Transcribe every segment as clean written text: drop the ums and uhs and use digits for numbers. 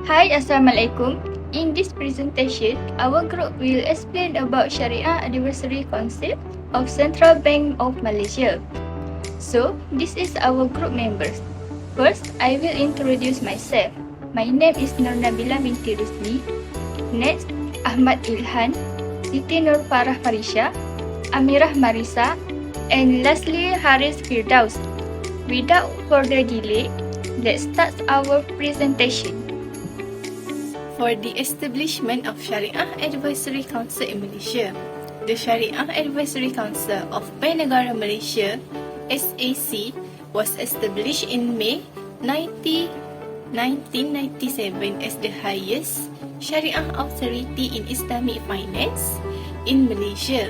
Hi, Assalamualaikum. In this presentation, our group will explain about Shariah Advisory Council of Central Bank of Malaysia. So, this is our group members. First, I will introduce myself. My name is Nur Nabila binti Rusli. Next, Ahmad Ilhan, Siti Nur Farah Farisha, Amirah Marisa, and lastly Haris Firdaus. Without further delay, let's start our presentation. For the establishment of Shariah Advisory Council in Malaysia, the Shariah Advisory Council of Bank Negara Malaysia (SAC) was established in May 1997 as the highest Shariah authority in Islamic finance in Malaysia.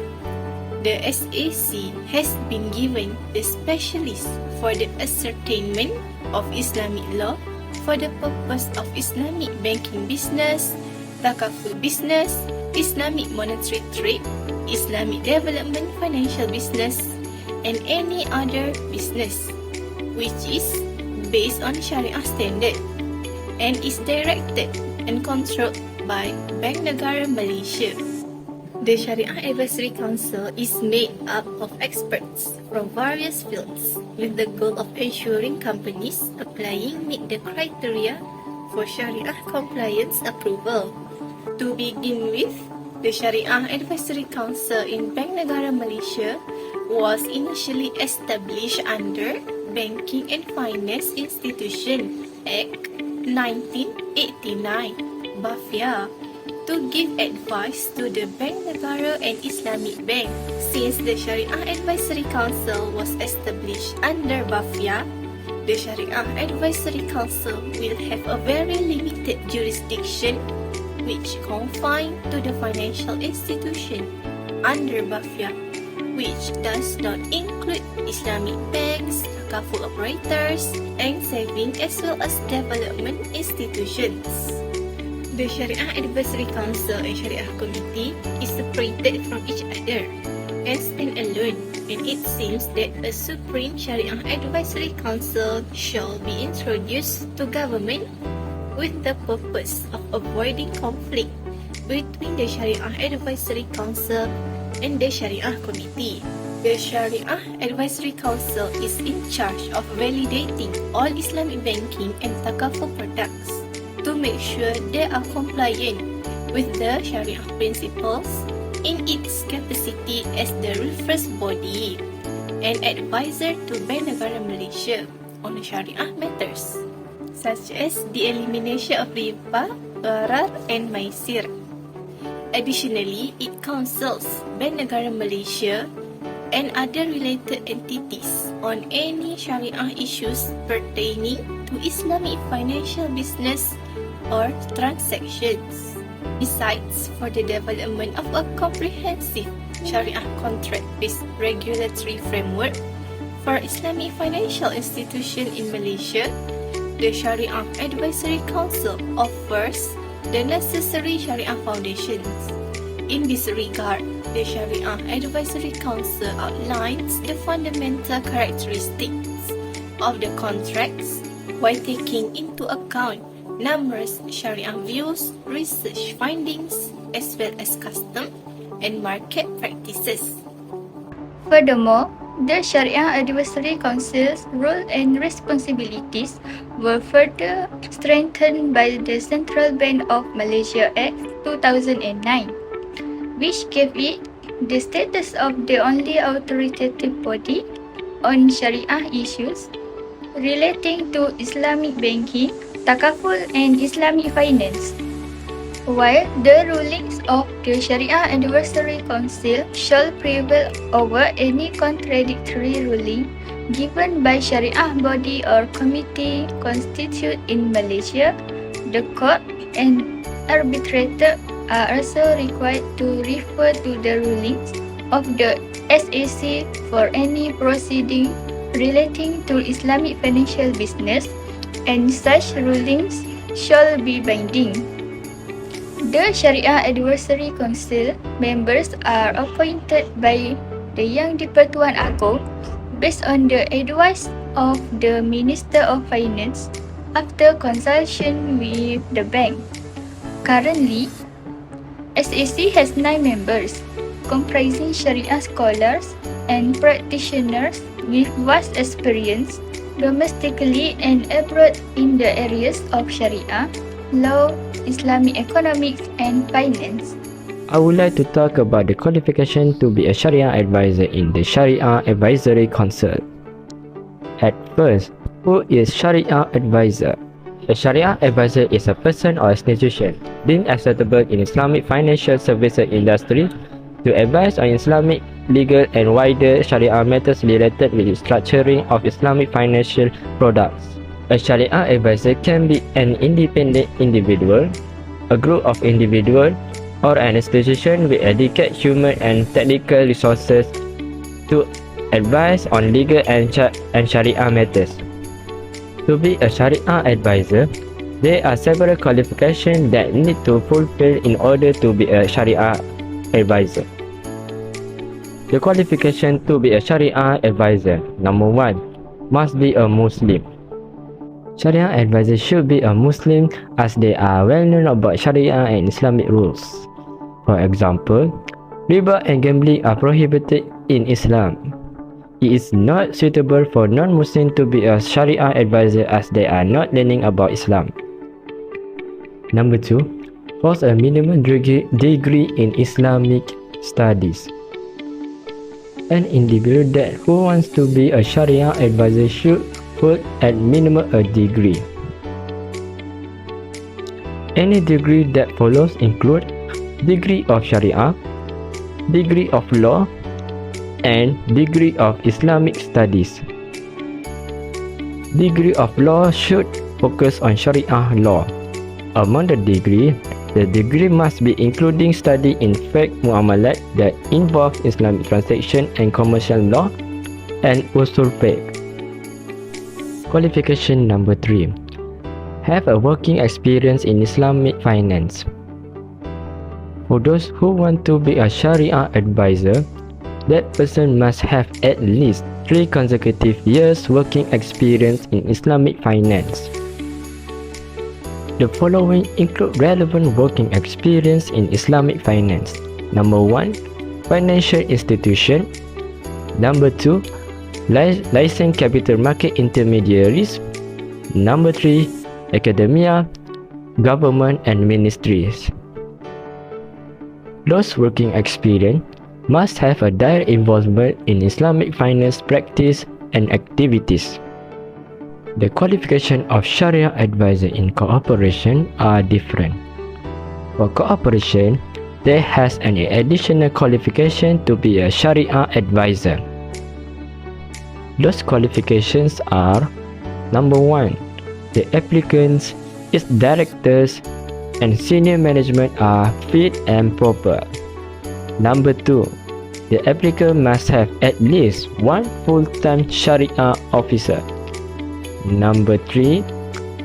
The SAC has been given the specialist for the ascertainment of Islamic law for the purpose of Islamic banking business, takaful business, Islamic monetary trade, Islamic development financial business, and any other business, which is based on Sharia standard and is directed and controlled by Bank Negara Malaysia. The Shariah Advisory Council is made up of experts from various fields with the goal of ensuring companies applying meet the criteria for Shariah compliance approval. To begin with, the Shariah Advisory Council in Bank Negara Malaysia was initially established under Banking and Finance Institution Act 1989, BAFIA, to give advice to the Bank Negara and Islamic Bank. Since the Shariah Advisory Council was established under BAFIA, the Shariah Advisory Council will have a very limited jurisdiction which confined to the financial institution under BAFIA, which does not include Islamic banks, takaful operators, and saving as well as development institutions. The Shariah Advisory Council and Shariah Committee is separated from each other and stand alone, and it seems that a Supreme Shariah Advisory Council shall be introduced to government with the purpose of avoiding conflict between the Shariah Advisory Council and the Shariah Committee. The Shariah Advisory Council is in charge of validating all Islamic banking and takaful products to make sure they are compliant with the Sharia principles in its capacity as the reference body and advisor to Bank Negara Malaysia on Sharia matters, such as the elimination of riba, gharar, and maisir. Additionally, it counsels Bank Negara Malaysia and other related entities on any Sharia issues pertaining to Islamic financial business or transactions. Besides, for the development of a comprehensive Sharia contract-based regulatory framework for Islamic financial institutions in Malaysia, the Sharia Advisory Council offers the necessary Sharia foundations. In this regard, the Sharia Advisory Council outlines the fundamental characteristics of the contracts while taking into account numerous Sharia views, research findings, as well as custom and market practices. Furthermore, the Shariah Advisory Council's role and responsibilities were further strengthened by the Central Bank of Malaysia Act 2009, which gave it the status of the only authoritative body on Sharia issues relating to Islamic banking, takaful, and Islamic finance. While the rulings of the Shariah Advisory Council shall prevail over any contradictory ruling given by Shariah body or committee constituted in Malaysia, the court and arbitrator are also required to refer to the rulings of the SAC for any proceeding relating to Islamic financial business, and such rulings shall be binding. The Shariah Advisory Council members are appointed by the Yang di-Pertuan Agong based on the advice of the Minister of Finance after consultation with the bank. Currently, SAC has 9 members, comprising Shariah scholars and practitioners with vast experience domestically and abroad in the areas of Shariah, law, Islamic economics, and finance. I would like to talk about the qualification to be a Sharia advisor in the Sharia Advisory Council. At first, who is Sharia advisor? A Sharia advisor is a person or institution deemed acceptable in Islamic financial services industry to advise on Islamic legal and wider Sharia matters related with the structuring of Islamic financial products. A Sharia advisor can be an independent individual, a group of individuals, or an institution with adequate human and technical resources to advise on legal and Sharia matters. To be a Sharia advisor, there are several qualifications that need to fulfill in order to be a Sharia advisor. The qualification to be a Sharia advisor: number 1, must be a Muslim. Sharia advisors should be a Muslim as they are well known about Sharia and Islamic rules. For example, riba and gambling are prohibited in Islam. It is not suitable for non-Muslims to be a Sharia advisor as they are not learning about Islam. Number 2, holds a minimum degree in Islamic studies. An individual who wants to be a Sharia advisor should hold at minimum a degree. Any degree that follows include degree of Sharia, degree of law, and degree of Islamic studies. Degree of law should focus on Sharia law. Among the degree must be including study in fiqh muamalat that involves Islamic transaction and commercial law and usul fiqh. Qualification number 3, have a working experience in Islamic finance. For those who want to be a Sharia advisor, that person must have at least 3 consecutive years working experience in Islamic finance. The following include relevant working experience in Islamic finance. Number 1, financial institution. Number 2, licensed capital market intermediaries. Number 3, academia, government and ministries. Those working experience must have a direct involvement in Islamic finance practice and activities. The qualification of Sharia advisor in cooperation are different. For cooperation, there has an additional qualification to be a Sharia advisor. Those qualifications are: number 1, the applicants, its directors, and senior management are fit and proper. Number 2, the applicant must have at least 1 full-time Sharia officer. Number 3,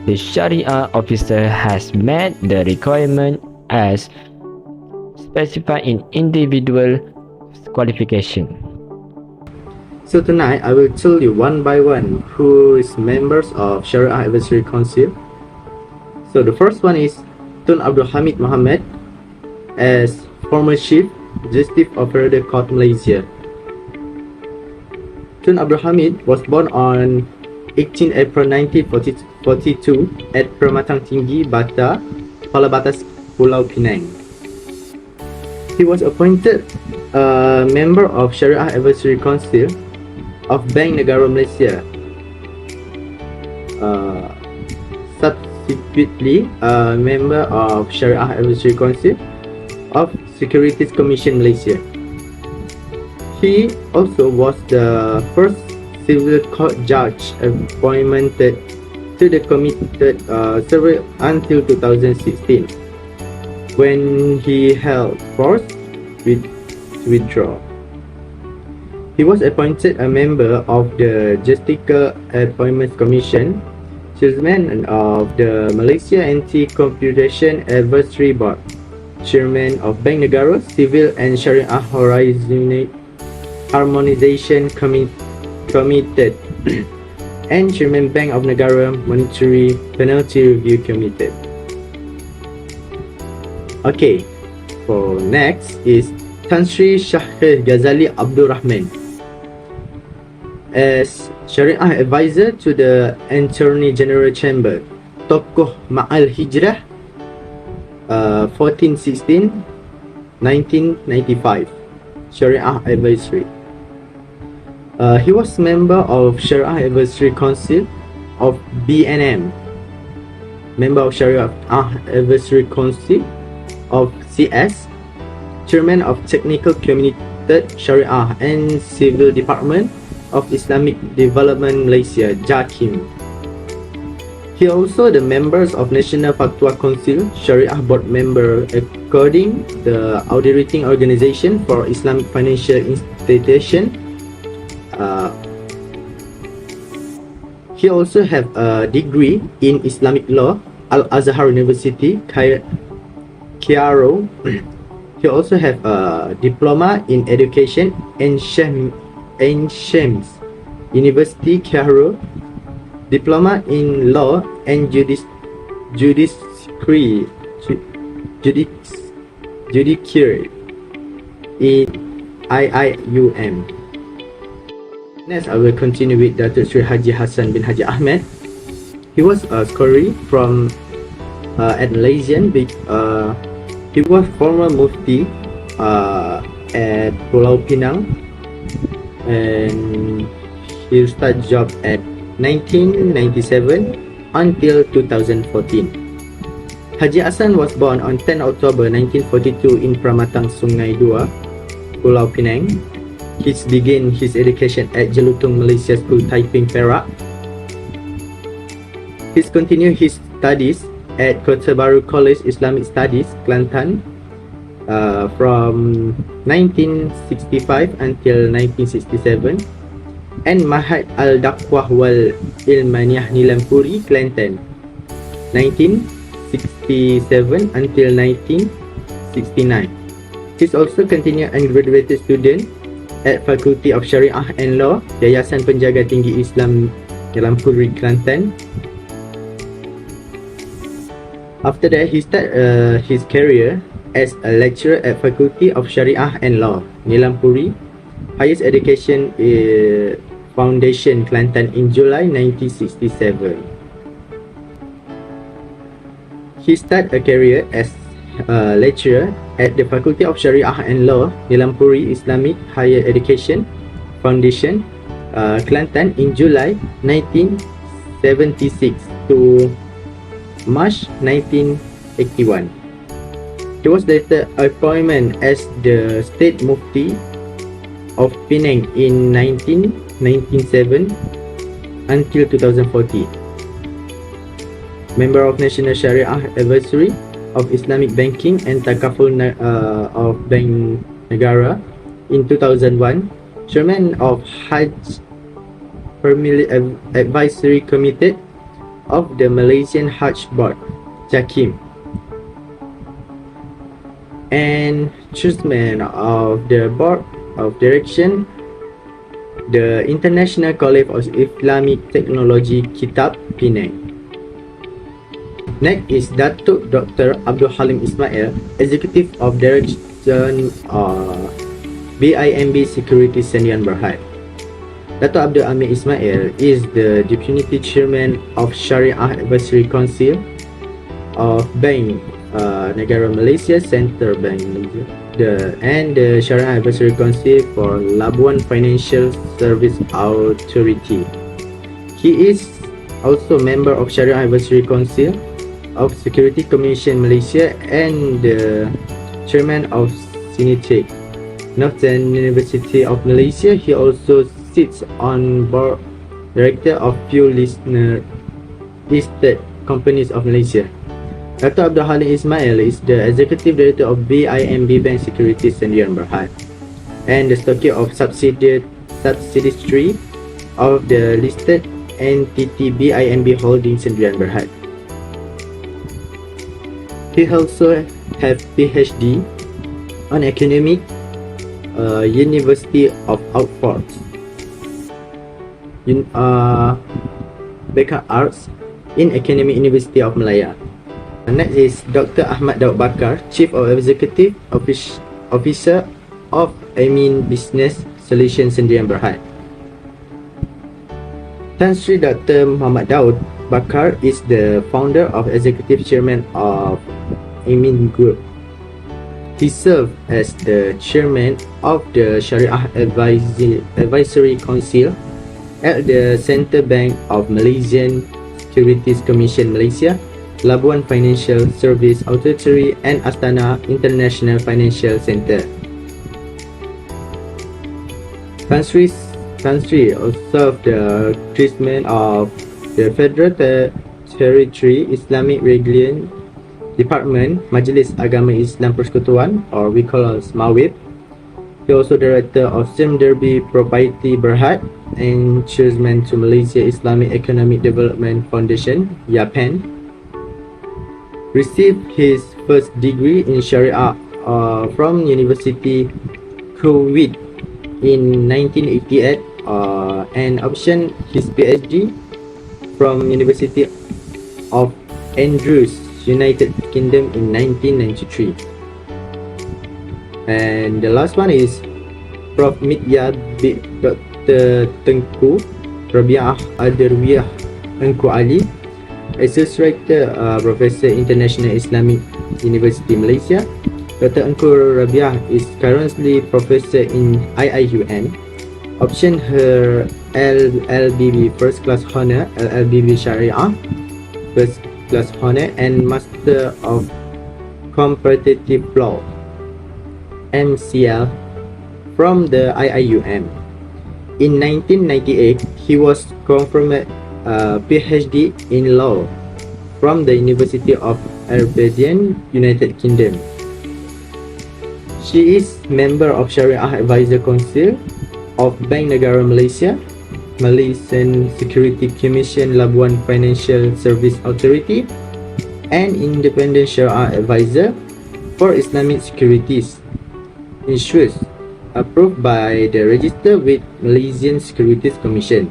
the Sharia officer has met the requirement as specified in individual qualification. So tonight I will tell you one by one who is members of Sharia Advisory Council. So the first one is Tun Abdul Hamid Mohammed as former Chief Justice of Federal Court Malaysia. Tun Abdul Hamid was born on 18 April 1942 at Permatang Tinggi, Bata, Kepala Batas Pulau Pinang. He was appointed a member of Sharia Advisory Council of Bank Negara Malaysia. Subsequently, a member of Sharia Advisory Council of Securities Commission Malaysia. He also was the first civil court judge appointed to the committed service until 2016, when he held forced withdraw. He was appointed a member of the Justical Appointments Commission, chairman of the Malaysia Anti-Computation Advisory Board, chairman of Bank Negara Civil and Sharia Harmonization Committee, and Chairman Bank of Negara Monetary Penalty Review Committee. Okay, for next is Tan Sri Shahir Ghazali Abdul Rahman as Shariah Advisor to the Attorney General Chamber, Tokoh Ma'al Hijrah, 1416 1995, Shariah Advisory. He was member of Shariah Advisory Council of BNM, member of Shariah Advisory Council of CS, Chairman of Technical Community Shariah and Civil Department of Islamic Development Malaysia, JAKIM. He also the members of National Fatwa Council, Shariah Board member according the auditing organization for Islamic financial institution. He also have a degree in Islamic law, Al-Azhar University, Cairo. He also have a diploma in education in Shams University, Cairo, diploma in law and judiciary in IIUM. Next, I will continue with Datuk Sri Haji Hassan bin Haji Ahmed. He was a Qari from at Malaysian. He was former Mufti at Pulau Pinang, and he started job at 1997 until 2014. Haji Hassan was born on 10 October 1942 in Pramatang Sungai Dua, Pulau Pinang. He began his education at Jelutong Malaysia School, Taiping, Perak. He continued his studies at Kota Baru College Islamic Studies, Kelantan, from 1965 until 1967, and Mahad Al-Dakwah wal Ilmaniyah Nilampuri, Kelantan, 1967 until 1969. He also continued undergraduate student at Faculty of Shariah and Law, Yayasan Penjaga Tinggi Islam Nilampuri, Kelantan. After that, he started his career as a lecturer at Faculty of Shariah and Law, Nilampuri, Highest Education Foundation, Kelantan in July 1967. He started a career as a lecturer at the Faculty of Shariah and Law, Nilampuri Islamic Higher Education Foundation, Kelantan in July 1976 to March 1981. He was later appointed as the State Mufti of Penang in 1997 until 2014. Member of National Sharia Advisory of Islamic Banking and Takaful of Bank Negara in 2001. Chairman of Hajj Family Advisory Committee of the Malaysian Hajj Board, JAKIM, and Chairman of the Board of Direction, the International College of Islamic Technology, Kitab, Penang. Next is Datuk Dr. Abdul Halim Ismail, Executive of Direction BIMB Security Sdn Bhd. Datuk Abdul Amir Ismail is the Deputy Chairman of Shariah Advisory Council of Bank Negara Malaysia, Central Bank Malaysia, and the Shariah Advisory Council for Labuan Financial Service Authority. He is also member of Shariah Advisory Council of Security Commission Malaysia and the Chairman of SINITEC, Northern University of Malaysia. He also sits on board director of few listed companies of Malaysia. Dr. Abdul Halim Ismail is the Executive Director of BIMB Bank Securities Sdn Bhd and the stockist of subsidiary of the listed entity BIMB Holdings Sdn Bhd. He also have PhD on Economic University of Oxford. Bachelor Arts in Academic University of Malaya. Next is Dr. Ahmad Daud Bakar, Chief of Executive Officer of Amin Business Solutions Sdn Berhad. Tan Sri Dr. Muhammad Daud Bakar is the founder of Executive Chairman of Amin Group. He served as the Chairman of the Shariah Advisory Council at the Central Bank of Malaysian Securities Commission Malaysia, Labuan Financial Service Authority and Astana International Financial Centre. Tan Sri served the treatment of the Federal Territory Islamic Regulation Department, Majlis Agama Islam Persekutuan, or we call it MAWIP. He also director of Sim Derby Property Berhad and chairman to Malaysia Islamic Economic Development Foundation, YAPEN. Received his first degree in Shariah from University Kuwait in 1988 and optioned his PhD from University of Andrews, United Kingdom in 1993. And the last one is Prof. Midya bin Dr. Tengku Rabiah Adarwiyah Engku Ali, Associate Professor International Islamic University Malaysia. Dr. Engku Rabiah is currently Professor in IIUN. Optioned her LLBB First Class Honour, LLBB Shariah First Class Honour and Master of Comparative Law MCL from the IIUM. In 1998, he was confirmed PhD in Law from the University of Aberdeen, United Kingdom. She is member of Shariah Advisor Council of Bank Negara Malaysia, Malaysian Security Commission Labuan Financial Service Authority, and Independent Shariah Advisor for Islamic Securities Issues approved by the register with Malaysian Securities Commission.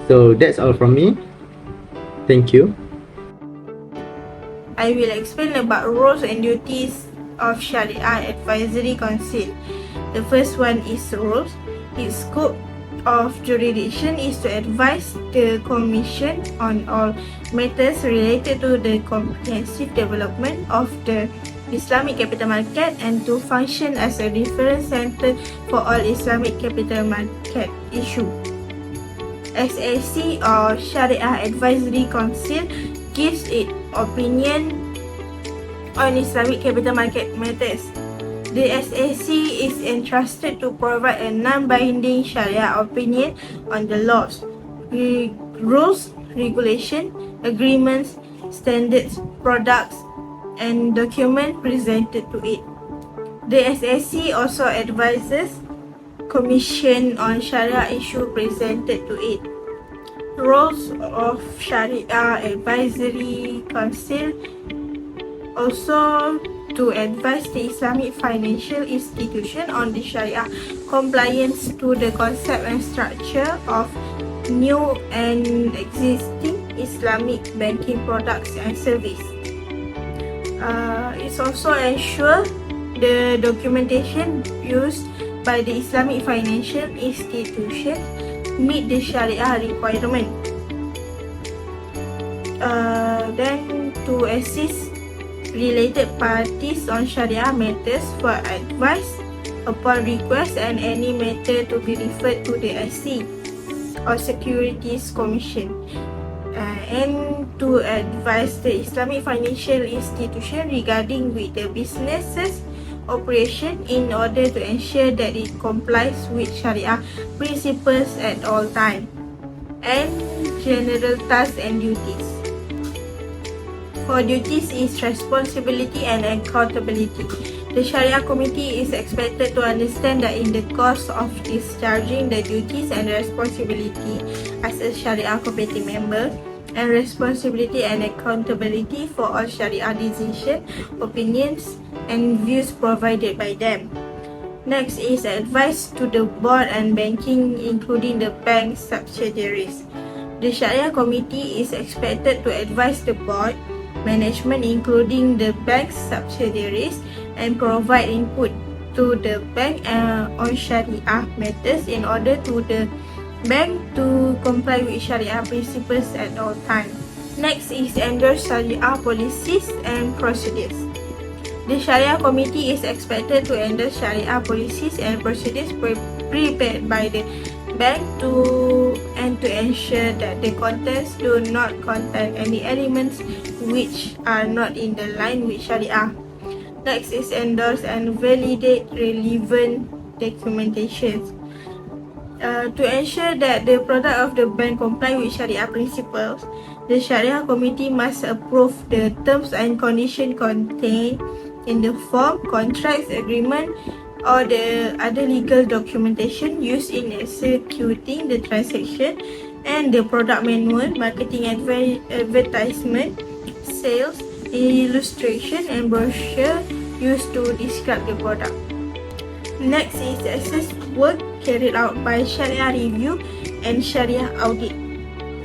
So that's all from me. Thank you. I will explain about roles and duties of Shariah Advisory Council. The first one is roles. Its scope of jurisdiction is to advise the Commission on all matters related to the comprehensive development of the Islamic capital market and to function as a reference center for all Islamic capital market issues. SAC or Shariah Advisory Council gives its opinion on Islamic capital market matters. The SAC is entrusted to provide a non-binding Sharia opinion on the laws, rules, regulation, agreements, standards, products, and documents presented to it. The SAC also advises Commission on Sharia issue presented to it. Roles of Sharia Advisory Council also to advise the Islamic financial institution on the Sharia compliance to the concept and structure of new and existing Islamic banking products and service. It also ensures the documentation used by the Islamic financial institution meet the Sharia requirement. Then to assist related parties on Sharia matters for advice upon request and any matter to be referred to the SC or Securities Commission, and to advise the Islamic financial institution regarding with the businesses operation in order to ensure that it complies with Sharia principles at all times, and general tasks and duties. For duties is responsibility and accountability. The Sharia Committee is expected to understand that in the course of discharging the duties and responsibility as a Sharia Committee member, and responsibility and accountability for all Sharia decisions, opinions, and views provided by them. Next is advice to the board and banking, including the bank subsidiaries. The Shariah Committee is expected to advise the board, management including the bank's subsidiaries, and provide input to the bank on Shariah matters in order to the bank to comply with Shariah principles at all times. Next is endorse Shariah policies and procedures. The Shariah Committee is expected to endorse Shariah policies and procedures prepared by the bank to ensure that the contents do not contain any elements which are not in the line with Shariah. Next is endorse and validate relevant documentations. To ensure that the product of the bank comply with Shariah principles, the Shariah Committee must approve the terms and conditions contained in the form, contracts, agreement, or the other legal documentation used in executing the transaction, and the product manual, marketing advertisement, sales, illustration, and brochure used to describe the product. Next is assess work carried out by Shariah Review and Shariah Audit.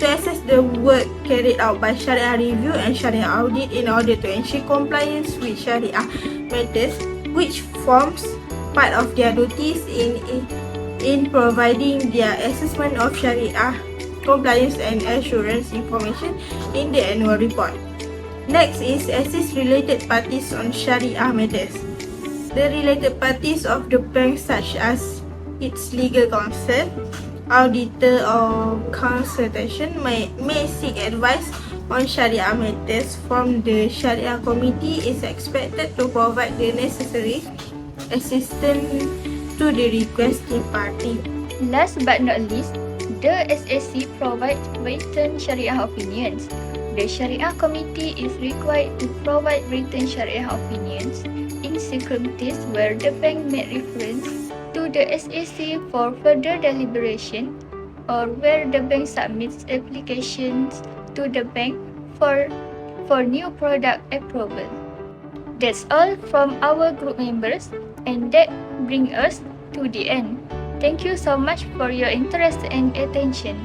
To assess the work carried out by Shariah Review and Shariah Audit in order to ensure compliance with Shariah matters, which forms part of their duties in providing their assessment of Shariah compliance and assurance information in the annual report. Next is assist related parties on Shariah matters. The related parties of the bank, such as its legal counsel, auditor, or consultation, may seek advice on Shariah matters from the Shariah Committee is expected to provide the necessary assistance to the requesting party. Last but not least, the SAC provides written Shariah opinions. The Shariah Committee is required to provide written Shariah opinions in circumstances where the bank made reference to the SAC for further deliberation, or where the bank submits applications to the bank for new product approval. That's all from our group members, and that brings us to the end. Thank you so much for your interest and attention.